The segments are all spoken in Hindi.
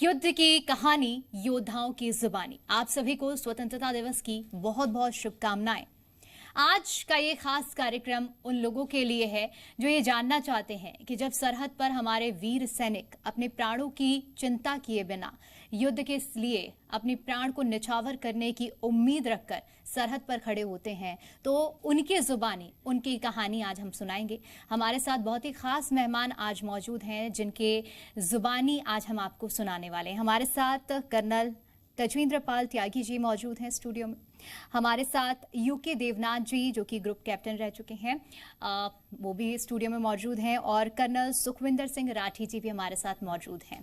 युद्ध की कहानी, योद्धाओं की जुबानी। आप सभी को स्वतंत्रता दिवस की बहुत बहुत शुभकामनाएं। आज का ये खास कार्यक्रम उन लोगों के लिए है जो ये जानना चाहते हैं कि जब सरहद पर हमारे वीर सैनिक अपने प्राणों की चिंता किए बिना युद्ध के लिए अपने प्राण को निछावर करने की उम्मीद रखकर सरहद पर खड़े होते हैं, तो उनकी जुबानी, उनकी कहानी आज हम सुनाएंगे। हमारे साथ बहुत ही खास मेहमान आज मौजूद हैं जिनके जुबानी आज हम आपको सुनाने वाले हैं। हमारे साथ कर्नल तजविंद्र पाल त्यागी जी मौजूद हैं स्टूडियो में। हमारे साथ यूके देवनाथ जी जो कि ग्रुप कैप्टन रह चुके हैं, वो भी स्टूडियो में मौजूद हैं, और कर्नल सुखविंदर सिंह राठी जी भी हमारे साथ मौजूद हैं।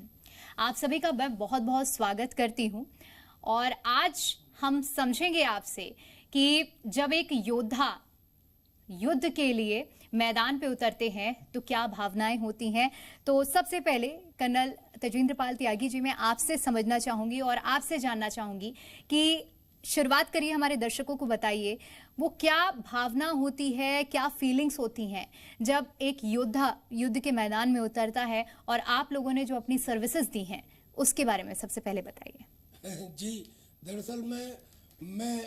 आप सभी का मैं बहुत बहुत स्वागत करती हूं। और आज हम समझेंगे आपसे कि जब एक योद्धा युद्ध के लिए मैदान पे उतरते हैं तो क्या भावनाएं होती हैं। तो सबसे पहले कर्नल तजविंद्र पाल त्यागी जी, मैं आपसे समझना चाहूंगी और आपसे जानना चाहूंगी कि शुरुआत करिए, हमारे दर्शकों को बताइए वो क्या भावना होती है, क्या फीलिंग्स होती हैं जब एक योद्धा युद्ध के मैदान में उतरता है, और आप लोगों ने जो अपनी सर्विसेज दी हैं उसके बारे में सबसे पहले बताइए। जी, दरअसल मैं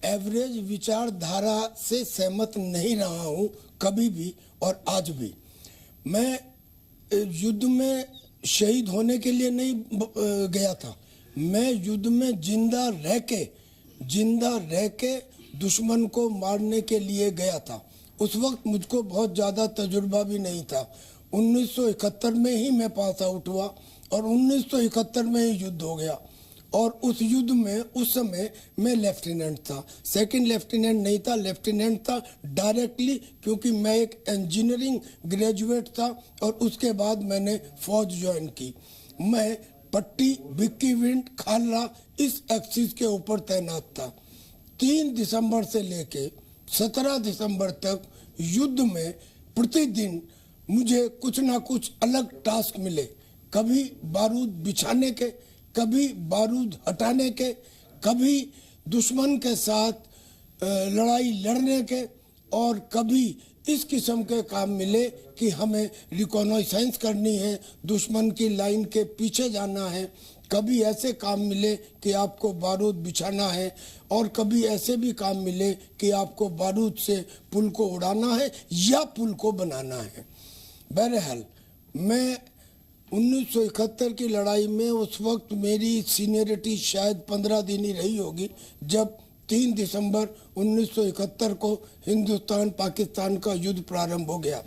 एवरेज विचारधारा से सहमत नहीं रहा हूँ कभी भी, और आज भी। मैं युद्ध में शहीद होने के लिए नहीं गया था। मैं युद्ध में जिंदा रह के दुश्मन को मारने के लिए गया था। उस वक्त मुझको बहुत ज़्यादा तजुर्बा भी नहीं था। 1971 में ही मैं पास आउट हुआ और 1971 में ही युद्ध हो गया। और उस युद्ध में उस समय मैं लेफ्टिनेंट था, सेकंड लेफ्टिनेंट नहीं था, लेफ्टिनेंट था डायरेक्टली, क्योंकि मैं एक इंजीनियरिंग ग्रेजुएट था और उसके बाद मैंने फौज ज्वाइन की। मैं पट्टी, भिक्की विंड, खालरा इस एक्सिस के ऊपर तैनात था। 3 दिसंबर से लेके 17 दिसंबर तक युद्ध में प्रतिदिन मुझे कुछ ना कुछ अलग टास्क मिले। कभी बारूद बिछाने के, कभी बारूद हटाने के, कभी दुश्मन के साथ लड़ाई लड़ने के, और कभी इस किस्म के काम मिले कि हमें रिकॉनाइसेंस करनी है, दुश्मन की लाइन के पीछे जाना है। कभी ऐसे काम मिले कि आपको बारूद बिछाना है, और कभी ऐसे भी काम मिले कि आपको बारूद से पुल को उड़ाना है या पुल को बनाना है। बहरहाल मैं 1971 की लड़ाई में, उस वक्त मेरी सीनियरिटी शायद 15 दिन ही रही होगी, जब 3 दिसंबर 1971 को हिंदुस्तान पाकिस्तान का युद्ध प्रारंभ हो गया।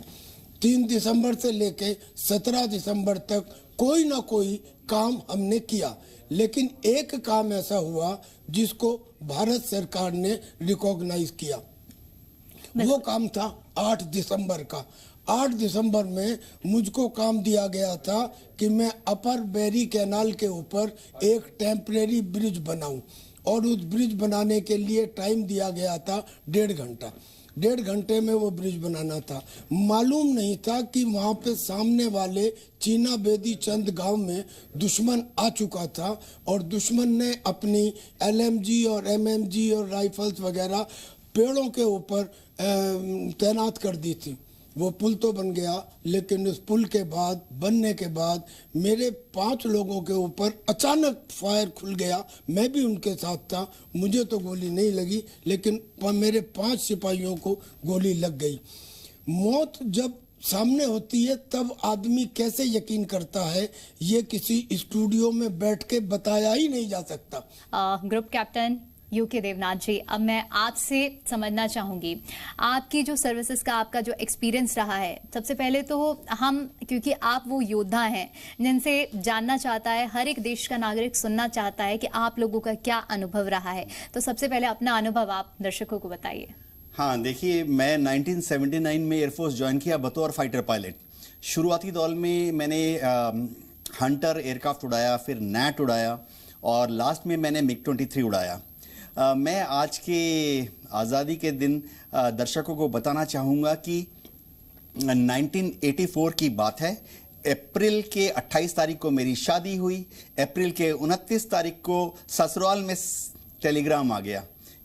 3 दिसंबर से लेके 17 दिसंबर तक कोई ना कोई काम हमने किया, लेकिन एक काम ऐसा हुआ जिसको भारत सरकार ने रिकॉग्नाइज किया। वो काम था 8 दिसंबर का। 8 दिसंबर में मुझको काम दिया गया था कि मैं अपर बेरी कैनाल के ऊपर एक टेम्परेरी ब्रिज बनाऊं, और उस ब्रिज बनाने के लिए टाइम दिया गया था 1.5 घंटा। 1.5 घंटे में वो ब्रिज बनाना था। मालूम नहीं था कि वहाँ पे सामने वाले चीना बेदी चंद गांव में दुश्मन आ चुका था, और दुश्मन ने अपनी LMG और MMG और राइफल्स वगैरह पेड़ों के ऊपर तैनात कर दी थी। वो पुल तो बन गया, लेकिन उस पुल के बाद, बनने के बाद, मेरे 5 लोगों के ऊपर अचानक फायर खुल गया। मैं भी उनके साथ था। मुझे तो गोली नहीं लगी, लेकिन मेरे 5 सिपाहियों को गोली लग गई। मौत जब सामने होती है तब आदमी कैसे यकीन करता है, ये किसी स्टूडियो में बैठ के बताया ही नहीं जा सकता। ग्रुप कैप्टन यूके देवनाथ जी, अब मैं आपसे समझना चाहूंगी आपकी जो सर्विसेज का, आपका जो एक्सपीरियंस रहा है। सबसे पहले तो हम, क्योंकि आप वो योद्धा हैं जिनसे जानना चाहता है, हर एक देश का नागरिक सुनना चाहता है कि आप लोगों का क्या अनुभव रहा है। तो सबसे पहले अपना अनुभव आप दर्शकों को बताइए। हाँ, देखिए, मैं 1979 में एयरफोर्स ज्वाइन किया बतौर फाइटर पायलट। शुरुआती दौर में मैंने हंटर एयरक्राफ्ट उड़ाया, फिर नैट उड़ाया, और लास्ट में मैंने MiG-23 उड़ाया। मैं आज के आज़ादी के दिन दर्शकों को बताना चाहूँगा कि 1984 की बात है। अप्रैल के 28 तारीख को मेरी शादी हुई। अप्रैल के 29 तारीख को ससुराल में टेलीग्राम आ गया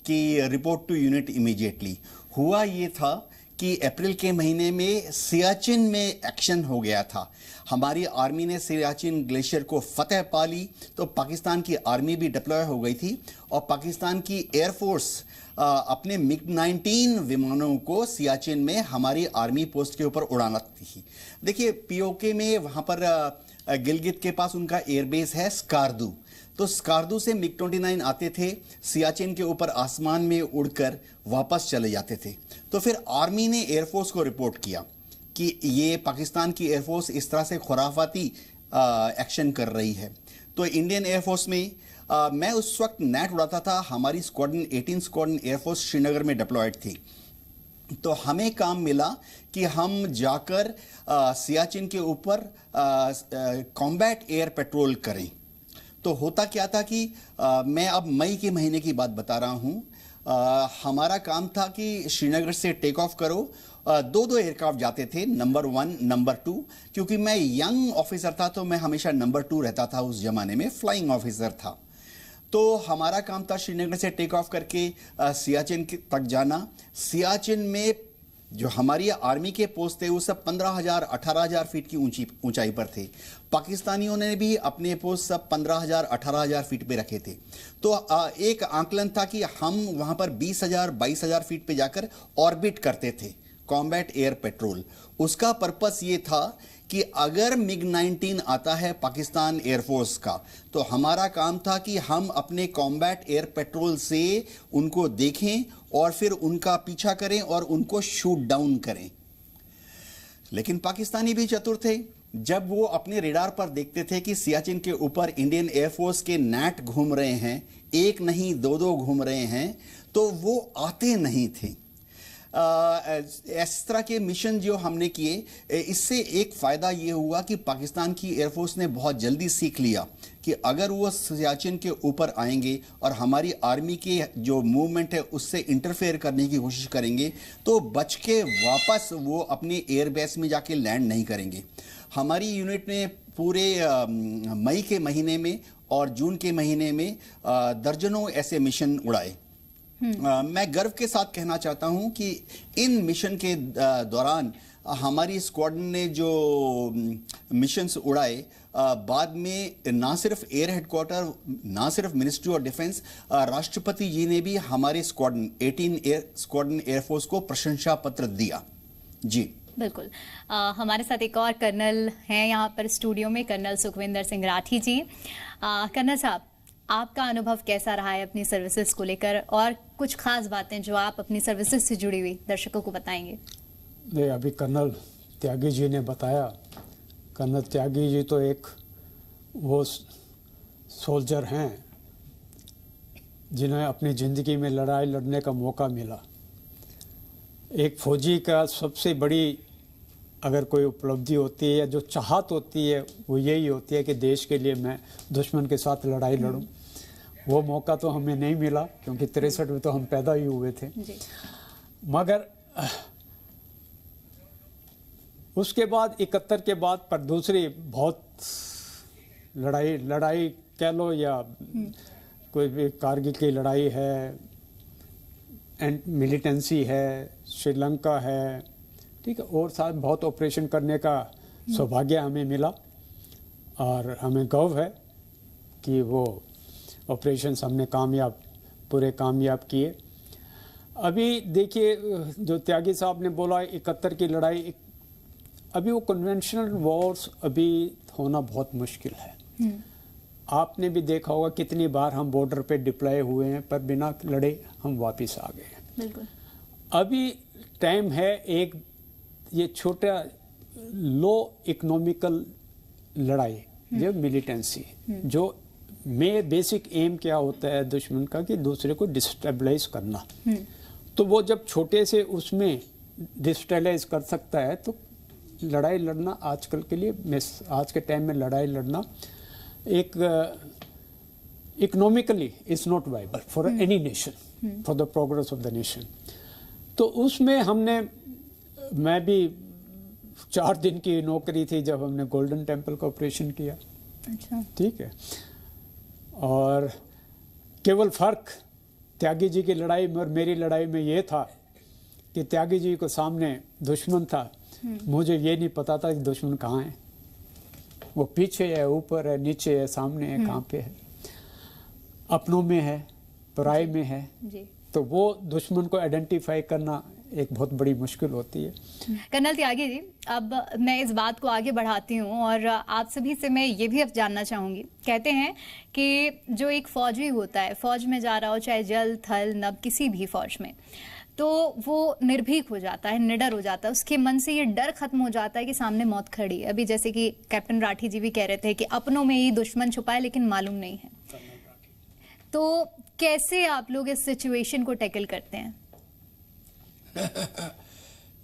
कि रिपोर्ट टू यूनिट इमीडिएटली। हुआ ये था कि अप्रैल के महीने में सियाचिन में एक्शन हो गया था। हमारी आर्मी ने सियाचिन ग्लेशियर को फतेह पा ली, तो पाकिस्तान की आर्मी भी डिप्लॉय हो गई थी और पाकिस्तान की एयरफोर्स अपने मिग-19 विमानों को सियाचिन में हमारी आर्मी पोस्ट के ऊपर उड़ाना थी। देखिए, पीओके में वहाँ पर गिलगित के पास उनका एयरबेस है स्कार्दू, तो स्कार्दू से मिग-29 आते थे, सियाचिन के ऊपर आसमान में उड़कर वापस चले जाते थे। तो फिर आर्मी ने एयरफोर्स को रिपोर्ट किया कि ये पाकिस्तान की एयरफोर्स इस तरह से खुराफाती एक्शन कर रही है। तो इंडियन एयरफोर्स में मैं उस वक्त नेट उड़ाता था, हमारी स्क्वाड्रन 18 स्क्वाड्रन एयरफोर्स श्रीनगर में डिप्लॉयड थी। तो हमें काम मिला कि हम जाकर सियाचिन के ऊपर कॉम्बैट एयर पेट्रोल करें। तो होता क्या था कि मैं अब मई के महीने की बात बता रहा हूं, हमारा काम था कि श्रीनगर से टेक ऑफ करो, दो एयरक्राफ्ट जाते थे, नंबर 1 नंबर 2। क्योंकि मैं यंग ऑफिसर था तो मैं हमेशा नंबर 2 रहता था, उस जमाने में फ्लाइंग ऑफिसर था। तो हमारा काम था श्रीनगर से टेक ऑफ करके सियाचिन तक जाना। सियाचिन में जो हमारी आर्मी के पोस्ट थे वो सब 15,000 18,000 फीट की ऊंचाई पर थे। पाकिस्तानियों ने भी अपने पोस्ट सब 15,000 18,000 फीट पे रखे थे। तो एक आंकलन था कि हम वहां पर 20,000 22,000 फीट पे जाकर ऑर्बिट करते थे कॉम्बैट एयर पेट्रोल। उसका पर्पस ये था कि अगर मिग-19 आता है पाकिस्तान एयरफोर्स का, तो हमारा काम था कि हम अपने कॉम्बैट एयर पेट्रोल से उनको देखें और फिर उनका पीछा करें और उनको शूट डाउन करें। लेकिन पाकिस्तानी भी चतुर थे, जब वो अपने रेडार पर देखते थे कि सियाचिन के ऊपर इंडियन एयरफोर्स के नेट घूम रहे हैं, एक नहीं दो घूम रहे हैं, तो वो आते नहीं थे। इस तरह के मिशन जो हमने किए, इससे एक फ़ायदा ये हुआ कि पाकिस्तान की एयरफोर्स ने बहुत जल्दी सीख लिया कि अगर वो सियाचिन के ऊपर आएंगे और हमारी आर्मी के जो मूवमेंट है उससे इंटरफेयर करने की कोशिश करेंगे, तो बच के वापस वो अपने एयरबेस में जाके लैंड नहीं करेंगे। हमारी यूनिट ने पूरे मई के महीने में और जून के महीने में दर्जनों ऐसे मिशन उड़ाए। मैं गर्व के साथ कहना चाहता हूं कि इन मिशन के दौरान हमारी स्क्वाड्रन ने जो मिशंस उड़ाए, बाद में ना सिर्फ एयर हेडक्वार्टर, ना सिर्फ मिनिस्ट्री ऑफ डिफेंस, राष्ट्रपति जी ने भी हमारे स्क्वाड्रन 18 स्क्वाड्रन एयरफोर्स को प्रशंसा पत्र दिया। जी बिल्कुल। हमारे साथ एक और कर्नल हैं यहाँ पर स्टूडियो में, कर्नल सुखविंदर सिंह राठी जी। कर्नल साहब, आपका अनुभव कैसा रहा है अपनी सर्विसेज को लेकर, और कुछ खास बातें जो आप अपनी सर्विसेज से जुड़ी हुई दर्शकों को बताएंगे? नहीं, अभी कर्नल त्यागी जी ने बताया। कर्नल त्यागी जी तो एक वो सोल्जर हैं जिन्हें अपनी ज़िंदगी में लड़ाई लड़ने का मौका मिला। एक फौजी का सबसे बड़ी अगर कोई उपलब्धि होती है या जो चाहत होती है वो यही होती है कि देश के लिए मैं दुश्मन के साथ लड़ाई लड़ूं। वो मौका तो हमें नहीं मिला क्योंकि 63 में तो हम पैदा ही हुए थे जी। मगर उसके बाद 71 के बाद पर दूसरी बहुत लड़ाई कह लो या कोई भी कारगिल की लड़ाई है, एंड मिलिटेंसी है, श्रीलंका है, ठीक है, और साथ बहुत ऑपरेशन करने का सौभाग्य हमें मिला और हमें गर्व है कि वो ऑपरेशंस हमने पूरे कामयाब किए। अभी देखिए जो त्यागी साहब ने बोला 71 की लड़ाई, अभी वो कन्वेंशनल वॉर्स अभी होना बहुत मुश्किल है। आपने भी देखा होगा कितनी बार हम बॉर्डर पे डिप्लॉय हुए हैं पर बिना लड़े हम वापस आ गए हैं। बिल्कुल। अभी टाइम है एक ये छोटा लो इकोनॉमिकल लड़ाई, जो मिलिटेंसी, जो में बेसिक एम क्या होता है दुश्मन का कि दूसरे को डिस्टेबलाइज करना। तो वो जब छोटे से उसमें डिस्टेबलाइज कर सकता है तो लड़ाई लड़ना आजकल के लिए, आज के टाइम में लड़ाई लड़ना एक economically is not viable for any nation, for the progress of the nation. तो उसमें मैं भी 4 दिन की नौकरी थी जब हमने गोल्डन टेम्पल का ऑपरेशन किया। अच्छा, ठीक है। और केवल फर्क त्यागी जी की लड़ाई में और मेरी लड़ाई में ये था कि त्यागी जी को सामने दुश्मन था, मुझे ये नहीं पता था कि दुश्मन कहाँ है, वो पीछे है, ऊपर है, नीचे है, सामने है, कहाँ पे है, अपनों में है, पराये में है। जी। तो वो दुश्मन को आइडेंटिफाई करना एक बहुत बड़ी मुश्किल होती है। कर्नल त्यागी जी, अब मैं इस बात को आगे बढ़ाती हूँ और आप सभी से मैं ये भी अब जानना चाहूँगी। कहते हैं कि जो एक फौजी होता है, फौज में जा रहा हो, चाहे जल थल नभ किसी भी फौज में, तो वो निर्भीक हो जाता है, निडर हो जाता है, उसके मन से ये डर खत्म हो जाता है कि सामने मौत खड़ी है। अभी जैसे कि कैप्टन राठी जी भी कह रहे थे कि अपनों में ही दुश्मन छुपा है लेकिन मालूम नहीं है। तो कैसे आप लोग इस सिचुएशन को टैकल करते हैं?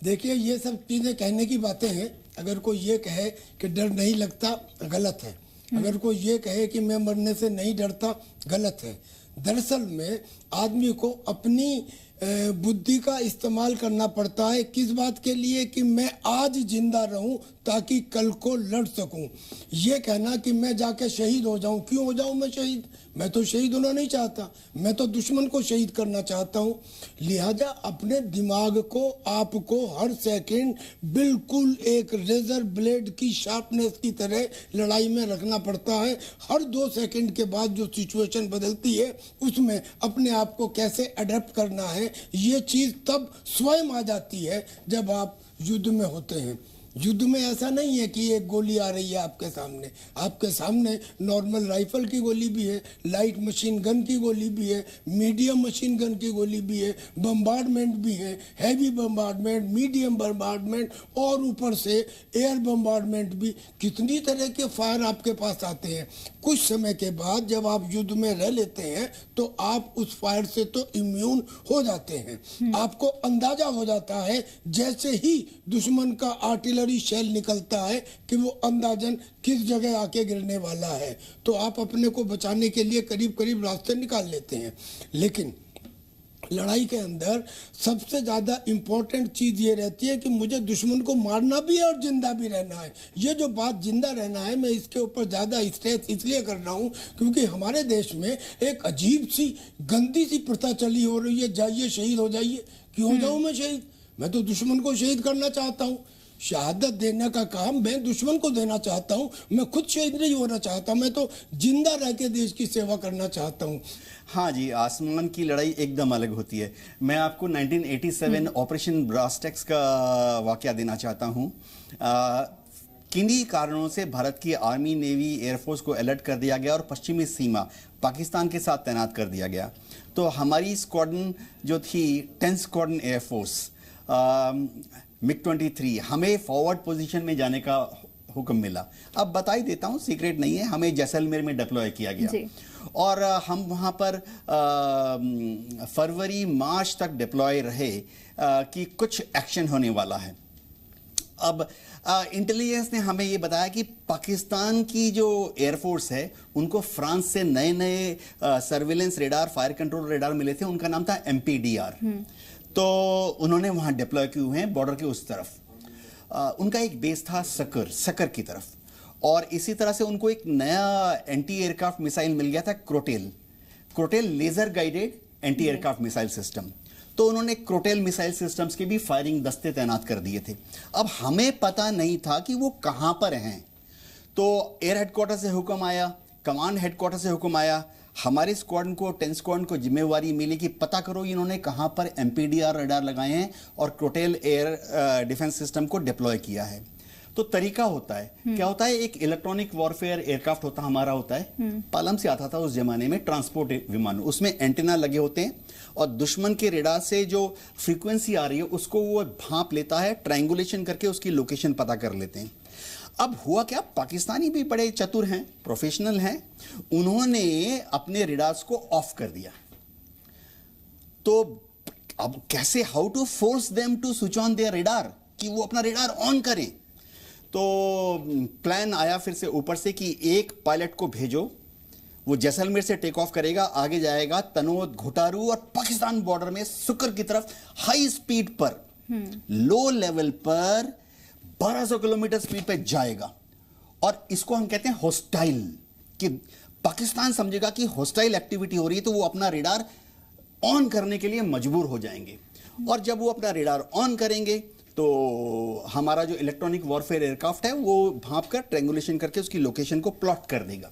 देखिए, ये सब चीजें कहने की बातें हैं। अगर कोई ये कहे कि डर नहीं लगता, गलत है। अगर कोई ये कहे कि मैं मरने से नहीं डरता, गलत है। दरअसल में आदमी को अपनी बुद्धि का इस्तेमाल करना पड़ता है। किस बात के लिए? कि मैं आज जिंदा रहूं ताकि कल को लड़ सकूं। ये कहना कि मैं जाके शहीद हो जाऊं, क्यों हो जाऊं मैं शहीद? मैं तो शहीद होना नहीं चाहता, मैं तो दुश्मन को शहीद करना चाहता हूं। लिहाजा अपने दिमाग को, आपको हर सेकंड बिल्कुल एक रेजर ब्लेड की शार्पनेस की तरह लड़ाई में रखना पड़ता है। हर 2 सेकंड के बाद जो सिचुएशन बदलती है, उसमें अपने आप को कैसे अडेप्ट करना है, ये चीज तब स्वयं आ जाती है जब आप युद्ध में होते हैं। युद्ध में ऐसा नहीं है कि एक गोली आ रही है आपके सामने नॉर्मल राइफल की गोली भी है, लाइट मशीन गन की गोली भी है, मीडियम मशीन गन की गोली भी है, बम्बार्डमेंट भी है, हैवी बम्बार्डमेंट, मीडियम बम्बार्डमेंट और ऊपर से एयर बम्बार्डमेंट भी। कितनी तरह के फायर आपके पास आते हैं। कुछ समय के बाद जब आप युद्ध में रह लेते हैं तो आप उस फायर से तो इम्यून हो जाते हैं। आपको अंदाजा हो जाता है जैसे ही दुश्मन का आर्टिलरी शेल निकलता है कि वो अंदाजन किस जगह आके गिरने वाला है, तो आप अपने को बचाने के लिए करीब करीब रास्ते निकाल लेते हैं। लेकिन लड़ाई के अंदर सबसे ज्यादा इंपॉर्टेंट चीज ये रहती है कि मुझे दुश्मन को मारना भी है और जिंदा भी रहना है। ये जो बात जिंदा रहना है, मैं इसके ऊपर ज्यादा स्ट्रेस इसलिए कर रहा हूँ क्योंकि हमारे देश में एक अजीब सी गंदी सी प्रथा चली हो रही है, जाइए शहीद हो जाइए। क्यों जाऊं मैं शहीद? मैं तो दुश्मन को शहीद करना चाहता हूँ। शहादत देने का काम मैं दुश्मन को देना चाहता हूँ, मैं खुद शहीद नहीं होना चाहता, मैं तो जिंदा रह के देश की सेवा करना चाहता हूँ। हाँ जी, आसमान की लड़ाई एकदम अलग होती है। मैं आपको 1987 ऑपरेशन ब्रास्टेक्स का वाकया देना चाहता हूँ। किन्हीं कारणों से भारत की आर्मी, नेवी, एयरफोर्स को अलर्ट कर दिया गया और पश्चिमी सीमा पाकिस्तान के साथ तैनात कर दिया गया। तो हमारी स्क्वाड्रन जो थी 10th स्क्वाड्रन एयरफोर्स, MiG-23, हमें फॉरवर्ड पोजीशन में जाने का हुक्म मिला। अब बता ही देता हूँ, सीक्रेट नहीं है, हमें जैसलमेर में डिप्लॉय किया गया और हम वहाँ पर फरवरी मार्च तक डिप्लॉय रहे कि कुछ एक्शन होने वाला है। अब इंटेलिजेंस ने हमें ये बताया कि पाकिस्तान की जो एयरफोर्स है उनको फ्रांस से नए नए surveillance radar, fire control radar मिले थे। उनका नाम था MPDR। तो उन्होंने वहां डिप्लॉय किए हुए हैं बॉर्डर के उस तरफ। उनका एक बेस था सकर की तरफ, और इसी तरह से उनको एक नया एंटी एयरक्राफ्ट मिसाइल मिल गया था, Crotale laser guided anti aircraft missile system. तो उन्होंने क्रोटेल मिसाइल सिस्टम्स के भी फायरिंग दस्ते तैनात कर दिए थे। अब हमें पता नहीं था कि वो कहां पर हैं। तो एयर हेडक्वार्टर से हुक्म आया, कमांड हेडक्वार्टर से हुक्म आया, हमारे स्क्वाड्रन को 10th स्क्वाड्रन को जिम्मेवारी मिली कि पता करो इन्होंने कहां पर MPDR रडार लगाए हैं और क्रोटेल एयर डिफेंस सिस्टम को डिप्लॉय किया है। तो तरीका होता है, क्या होता है, एक इलेक्ट्रॉनिक वॉरफेयर एयरक्राफ्ट हमारा होता है, पालम से आता था उस जमाने में, ट्रांसपोर्ट विमान, उसमें एंटेना लगे होते हैं और दुश्मन के रेडार से जो फ्रीक्वेंसी आ रही है उसको वो भांप लेता है, ट्रायंगुलेशन करके उसकी लोकेशन पता कर लेते हैं। अब हुआ क्या, पाकिस्तानी भी बड़े चतुर हैं, प्रोफेशनल हैं, उन्होंने अपने रेडार्स को ऑफ कर दिया। तो अब कैसे, how to force them to switch on their radar, कि वो अपना रेडार ऑन करें। तो प्लान आया फिर से ऊपर से कि एक पायलट को भेजो, वो जैसलमेर से टेक ऑफ करेगा, आगे जाएगा तनोद, घुटारू और पाकिस्तान बॉर्डर में सुकर की तरफ हाई स्पीड पर, लो लेवल पर 1200 किलोमीटर स्पीड पे जाएगा। और इसको हम कहते हैं होस्टाइल, कि पाकिस्तान समझेगा कि होस्टाइल एक्टिविटी हो रही है तो वो अपना रेडार ऑन करने के लिए मजबूर हो जाएंगे। और जब वो अपना रेडार ऑन करेंगे तो हमारा जो इलेक्ट्रॉनिक वॉरफेयर एयरक्राफ्ट है वो भांप कर ट्रेंगुलेशन करके उसकी लोकेशन को प्लॉट कर देगा।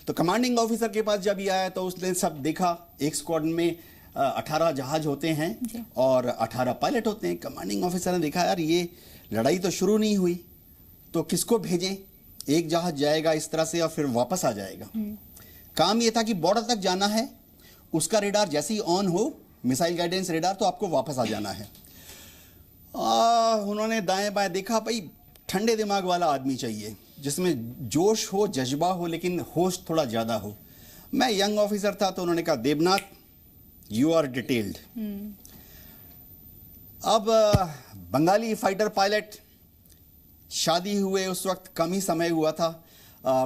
तो कमांडिंग ऑफिसर के पास जब ये आया तो उसने सब देखा, एक स्क्वाड में 18 जहाज होते हैं और 18 पायलट होते हैं। कमांडिंग ऑफिसर ने देखा यार ये लड़ाई तो शुरू नहीं हुई, तो किसको भेजें, एक जहाज जाएगा इस तरह से और फिर वापस आ जाएगा। काम ये था कि बॉर्डर तक जाना है, उसका रेडार जैसे ही ऑन हो, मिसाइल गाइडेंस रेडार, तो आपको वापस आ जाना है। उन्होंने दाएं बाएं देखा, भाई ठंडे दिमाग वाला आदमी चाहिए जिसमें जोश हो, जज्बा हो, लेकिन होश थोड़ा ज्यादा हो। मैं यंग ऑफिसर था तो उन्होंने कहा देवनाथ यू आर डिटेल्ड। अब बंगाली फाइटर पायलट, शादी हुए उस वक्त कम ही समय हुआ था,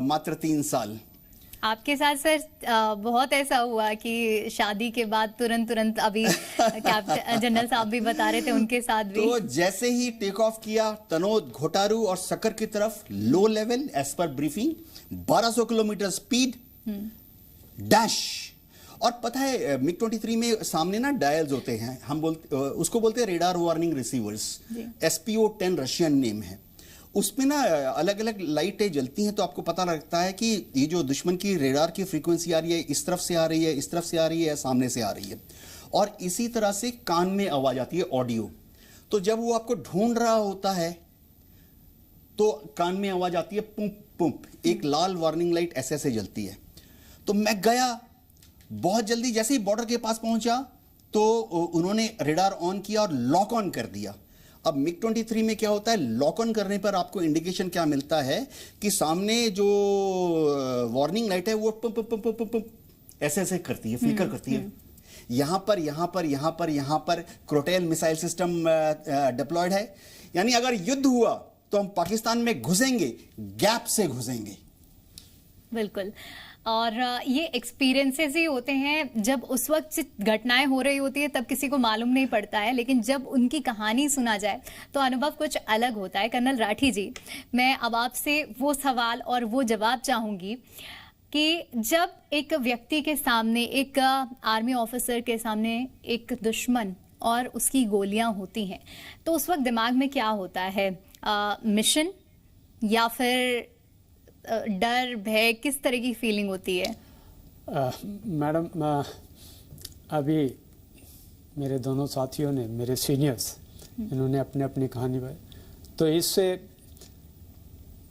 मात्र 3 साल। आपके साथ सर बहुत ऐसा हुआ कि शादी के बाद तुरंत अभी कैप्टन जनरल साहब भी बता रहे थे उनके साथ भी। तो जैसे ही टेक ऑफ किया तनोद, घोटारू और सक्कर की तरफ, लो लेवल एज पर ब्रीफिंग, 1200 किलोमीटर स्पीड, डैश। और पता है मिग 23 में सामने ना डायल्स होते हैं, हम उसको बोलते हैं radar warning receivers, SPO-10 Russian name है। उसमें ना अलग अलग लाइटें जलती हैं, तो आपको पता लगता है कि ये जो दुश्मन की रेडार की फ्रीक्वेंसी आ रही है, इस तरफ से आ रही है, इस तरफ से आ रही है, सामने से आ रही है। और इसी तरह से कान में आवाज आती है, ऑडियो। तो जब वो आपको ढूंढ रहा होता है तो कान में आवाज आती है पुंप पुंप, एक लाल वार्निंग लाइट ऐसे ऐसे जलती है। तो मैं गया बहुत जल्दी, जैसे ही बॉर्डर के पास पहुंचा तो उन्होंने रेडार ऑन किया और लॉक ऑन कर दिया। अब मिग 23 में क्या होता है, लॉक ऑन करने पर आपको इंडिकेशन क्या मिलता है कि सामने जो वार्निंग लाइट है वो पम पम पम पम ऐसे ऐसे करती है, फ्लिकर करती है। यहां पर क्रोटेल मिसाइल सिस्टम डिप्लॉयड है, यानी अगर युद्ध हुआ तो हम पाकिस्तान में घुसेंगे, गैप से घुसेंगे। बिल्कुल। और ये एक्सपीरियंसेस ही होते हैं, जब उस वक्त घटनाएं हो रही होती है तब किसी को मालूम नहीं पड़ता है, लेकिन जब उनकी कहानी सुना जाए तो अनुभव कुछ अलग होता है। कर्नल राठी जी, मैं अब आपसे वो सवाल और वो जवाब चाहूंगी कि जब एक व्यक्ति के सामने, एक आर्मी ऑफिसर के सामने एक दुश्मन और उसकी गोलियां होती हैं, तो उस वक्त दिमाग में क्या होता है? मिशन या फिर डर, भय, किस तरह की फीलिंग होती है? मैडम, अभी मेरे दोनों साथियों ने, मेरे सीनियर्स, इन्होंने अपने अपनी कहानी बताई, तो इससे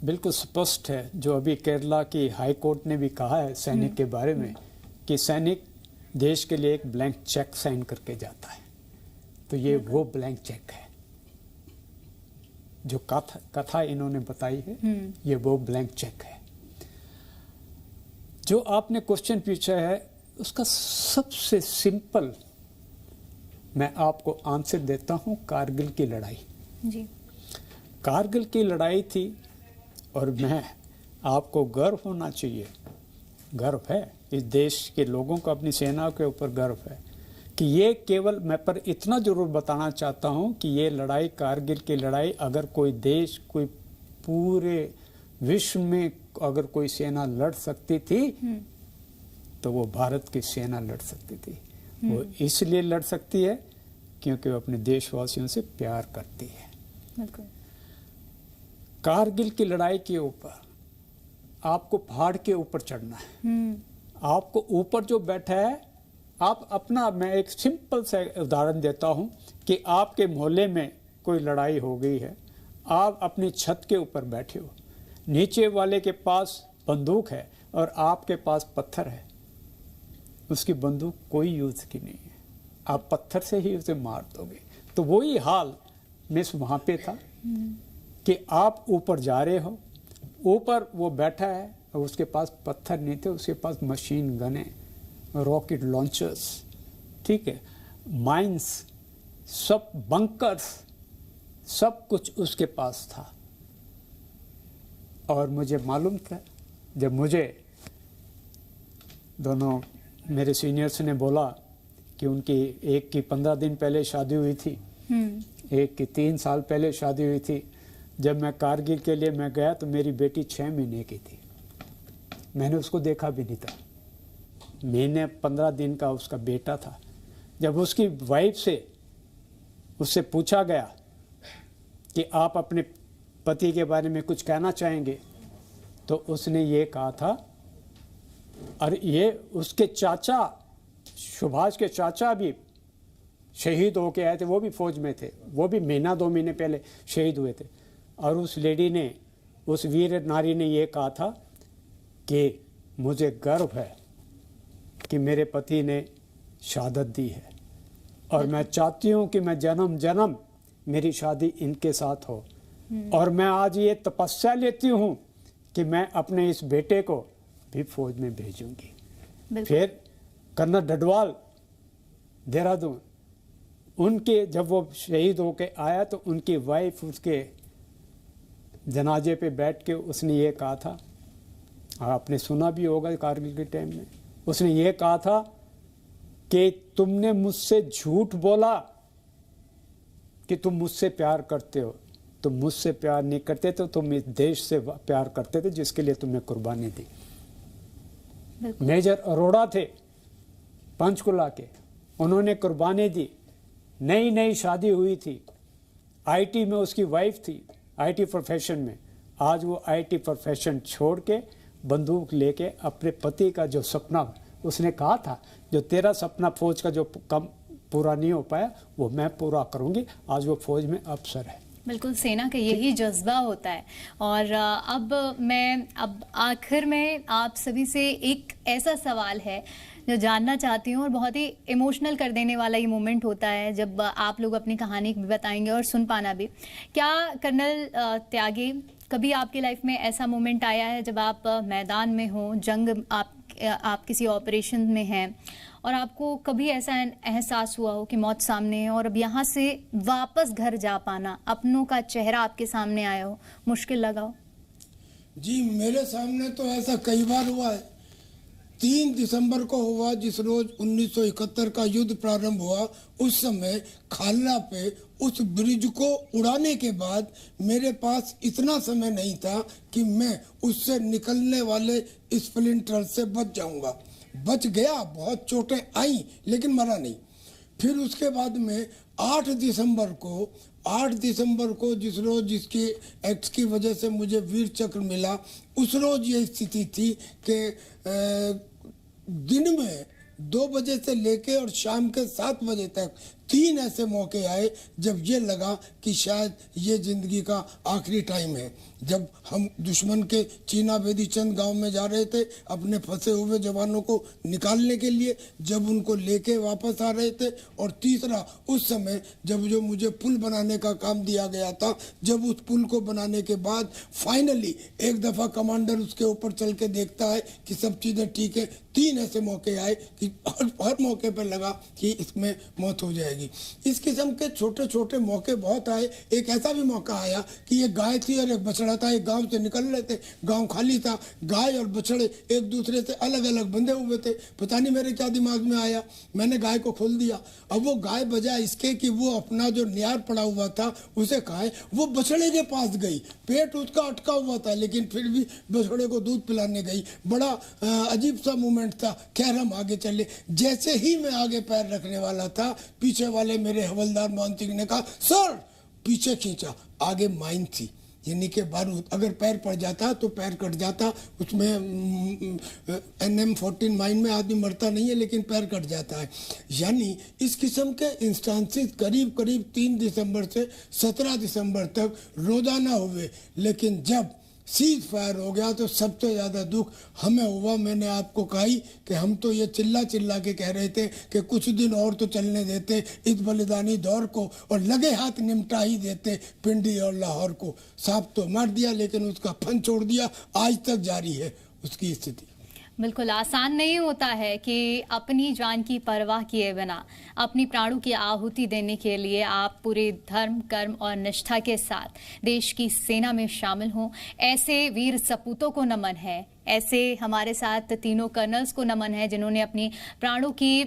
बिल्कुल स्पष्ट है जो अभी केरला की हाई कोर्ट ने भी कहा है सैनिक के बारे में, कि सैनिक देश के लिए एक ब्लैंक चेक साइन करके जाता है। तो ये वो ब्लैंक चेक है जो कथा इन्होंने बताई है, ये वो ब्लैंक चेक है। जो आपने क्वेश्चन पूछा है उसका सबसे सिंपल मैं आपको आंसर देता हूं, कारगिल की लड़ाई। जी। कारगिल की लड़ाई थी और मैं आपको गर्व होना चाहिए, गर्व है इस देश के लोगों को, अपनी सेना के ऊपर गर्व है कि ये केवल, मैं पर इतना जरूर बताना चाहता हूं कि ये लड़ाई, कारगिल की लड़ाई, अगर कोई देश, कोई पूरे विश्व में अगर कोई सेना लड़ सकती थी तो वो भारत की सेना लड़ सकती थी। वो इसलिए लड़ सकती है क्योंकि वो अपने देशवासियों से प्यार करती है। बिल्कुल। कारगिल की लड़ाई के ऊपर आपको पहाड़ के ऊपर चढ़ना है। आपको ऊपर जो बैठा है, आप अपना, मैं एक सिंपल सा उदाहरण देता हूं कि आपके मोहल्ले में कोई लड़ाई हो गई है, आप अपनी छत के ऊपर बैठे हो, नीचे वाले के पास बंदूक है और आपके पास पत्थर है। उसकी बंदूक कोई यूज की नहीं है, आप पत्थर से ही उसे मार दोगे। तो वही हाल मिस वहां पे था कि आप ऊपर जा रहे हो, ऊपर वो बैठा है और उसके पास पत्थर नहीं थे, उसके पास मशीन गने, रॉकेट लॉन्चर्स, ठीक है, माइंस, सब बंकर्स, सब कुछ उसके पास था। और मुझे मालूम था, जब मुझे दोनों मेरे सीनियर्स ने बोला कि उनकी एक की 15 दिन पहले शादी हुई थी, एक की 3 साल पहले शादी हुई थी। जब मैं कारगिल के लिए मैं गया तो मेरी बेटी 6 महीने की थी, मैंने उसको देखा भी नहीं था। महीने 15 दिन का उसका बेटा था। जब उसकी वाइफ से उससे पूछा गया कि आप अपने पति के बारे में कुछ कहना चाहेंगे, तो उसने ये कहा था, और ये उसके चाचा, सुभाष के चाचा भी शहीद होके आए थे, वो भी फौज में थे, वो भी महीना 2 महीने पहले शहीद हुए थे। और उस लेडी ने, उस वीर नारी ने ये कहा था कि मुझे गर्व है कि मेरे पति ने शहादत दी है, और मैं चाहती हूँ कि मैं जन्म जन्म मेरी शादी इनके साथ हो। और मैं आज ये तपस्या लेती हूँ कि मैं अपने इस बेटे को भी फौज में भेजूंगी। फिर कर्नल डडवाल देहरादून, उनके जब वो शहीद होके आया तो उनकी वाइफ उसके जनाजे पे बैठ के उसने ये कहा था, आपने सुना भी होगा कारगिल के टाइम में, उसने ये कहा था कि तुमने मुझसे झूठ बोला कि तुम मुझसे प्यार करते हो, तुम मुझसे प्यार नहीं करते तो तुम इस देश से प्यार करते थे जिसके लिए तुमने कुर्बानी दी। मेजर अरोड़ा थे पंचकुला के, उन्होंने कुर्बानी दी, नई नई शादी हुई थी, आईटी में उसकी वाइफ थी, आईटी प्रोफेशन में। आज वो आईटी प्रोफेशन छोड़ के बंदूक लेके अपने पति का जो सपना, उसने कहा था जो तेरा सपना फौज का जो कम पूरा नहीं हो पाया वो मैं पूरा करूंगी। आज वो फौज में अफसर है। बिल्कुल, सेना का यही जज्बा होता है। और अब आखिर में आप सभी से एक ऐसा सवाल है जो जानना चाहती हूँ, और बहुत ही इमोशनल कर देने वाला ये मोमेंट होता है जब आप लोग अपनी कहानी भी बताएंगे और सुन पाना भी। क्या कर्नल त्यागी, कभी आपकी लाइफ में ऐसा मोमेंट आया है जब आप मैदान में हो, जंग, आप किसी ऑपरेशन में हैं और आपको कभी ऐसा एहसास हुआ हो कि मौत सामने है और अब यहाँ से वापस घर जा पाना, अपनों का चेहरा आपके सामने आया हो, मुश्किल लगा हो? जी, मेरे सामने तो ऐसा कई बार हुआ है। 3 दिसंबर को हुआ, जिस रोज 1971 का युद्ध प्रारंभ हुआ। उस समय खालना पे उस ब्रिज को उड़ाने के बाद मेरे पास इतना समय नहीं था कि मैं उससे निकलने वाले स्प्लिंटर से बच जाऊंगा। बच गया, बहुत चोटें आई लेकिन मरा नहीं। फिर उसके बाद में 8 दिसंबर को जिस रोज जिसकी एक्ट की वजह से मुझे वीर चक्र मिला, उस रोज ये स्थिति थी कि दिन में 2 बजे से लेके और शाम के 7 बजे तक 3 ऐसे मौके आए जब ये लगा कि शायद ये जिंदगी का आखिरी टाइम है। जब हम दुश्मन के चीना बेदी चंद गांव में जा रहे थे अपने फंसे हुए जवानों को निकालने के लिए, जब उनको लेके वापस आ रहे थे, और तीसरा उस समय जब जो मुझे पुल बनाने का काम दिया गया था, जब उस पुल को बनाने के बाद फाइनली एक दफ़ा कमांडर उसके ऊपर चल के देखता है कि सब चीज़ें ठीक है। 3 ऐसे मौके आए कि हर मौके पर लगा कि इसमें मौत हो जाएगी। इस किस्म के छोटे छोटे मौके बहुत आए। एक ऐसा भी मौका आया कि एक गाय थी और एक बछड़ा था, एक गांव से निकल रहे थे, गांव खाली था, गाय और बछड़े एक दूसरे से अलग अलग बंधे हुए थे। पता नहीं मेरे क्या दिमाग में आया, मैंने गाय को खोल दिया। अब वो गाय बजाय इसके कि वो अपना जो न्यार पड़ा हुआ था उसे खाए, वो बछड़े के पास गई। पेट उसका अटका हुआ था लेकिन फिर भी बछड़े को दूध पिलाने गई। बड़ा अजीब सा मूवमेंट था। खैर हम आगे चले। जैसे ही मैं आगे पैर रखने वाला था, पीछे वाले मेरे हवलदार मान सिंह ने कहा सर, पीछे खींचा। आगे माइन थी, यानी कि बारूद, अगर पैर पड़ जाता तो पैर कट जाता। उसमें NM14 माइन में आदमी मरता नहीं है लेकिन पैर कट जाता है। यानी इस किस्म के इंस्टांसेस करीब करीब 3 दिसंबर से 17 दिसंबर तक रोजाना हुए। लेकिन जब सीज फायर हो गया तो सबसे ज़्यादा दुख हमें हुआ। मैंने आपको कहा ही कि हम तो ये चिल्ला चिल्ला के कह रहे थे कि कुछ दिन और तो चलने देते इस बलिदानी दौर को और लगे हाथ निमटा ही देते पिंडी और लाहौर को। सांप तो मार दिया लेकिन उसका फन छोड़ दिया, आज तक जारी है उसकी स्थिति। बिल्कुल आसान नहीं होता है कि अपनी जान की परवाह किए बिना अपनी प्राणों की आहुति देने के लिए आप पूरे धर्म, कर्म और निष्ठा के साथ देश की सेना में शामिल हों। ऐसे वीर सपूतों को नमन है, ऐसे हमारे साथ तीनों कर्नल्स को नमन है जिन्होंने अपनी प्राणों की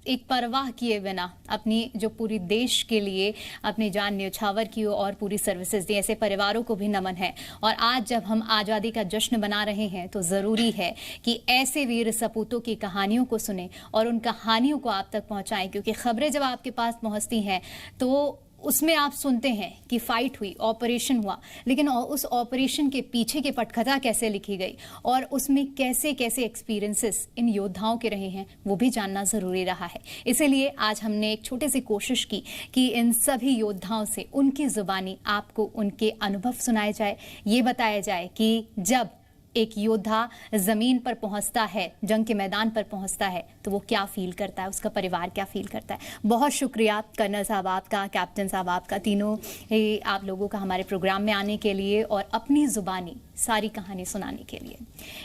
एक परवाह किए बिना अपनी जो पूरी देश के लिए अपनी जान न्यौछावर की और पूरी सर्विसेज दी, ऐसे परिवारों को भी नमन है। और आज जब हम आज़ादी का जश्न मना रहे हैं तो ज़रूरी है कि ऐसे वीर सपूतों की कहानियों को सुने और उन कहानियों को आप तक पहुंचाएं, क्योंकि खबरें जब आपके पास पहुंचती हैं तो उसमें आप सुनते हैं कि फाइट हुई, ऑपरेशन हुआ, लेकिन उस ऑपरेशन के पीछे की पटकथा कैसे लिखी गई और उसमें कैसे कैसे एक्सपीरियंसेस इन योद्धाओं के रहे हैं, वो भी जानना ज़रूरी रहा है। इसीलिए आज हमने एक छोटी सी कोशिश की कि इन सभी योद्धाओं से उनकी ज़ुबानी आपको उनके अनुभव सुनाए जाए, ये बताया जाए कि जब एक योद्धा जमीन पर पहुंचता है, जंग के मैदान पर पहुंचता है, तो वो क्या फील करता है, उसका परिवार क्या फील करता है। बहुत शुक्रिया कर्नल साहब आपका, कैप्टन साहब आपका, तीनों ही आप लोगों का हमारे प्रोग्राम में आने के लिए और अपनी जुबानी सारी कहानी सुनाने के लिए।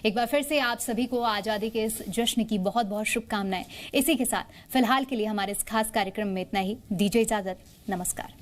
एक बार फिर से आप सभी को आज़ादी के इस जश्न की बहुत बहुत शुभकामनाएं। इसी के साथ फिलहाल के लिए हमारे इस खास कार्यक्रम में इतना ही। दीजिए इजाजत, नमस्कार।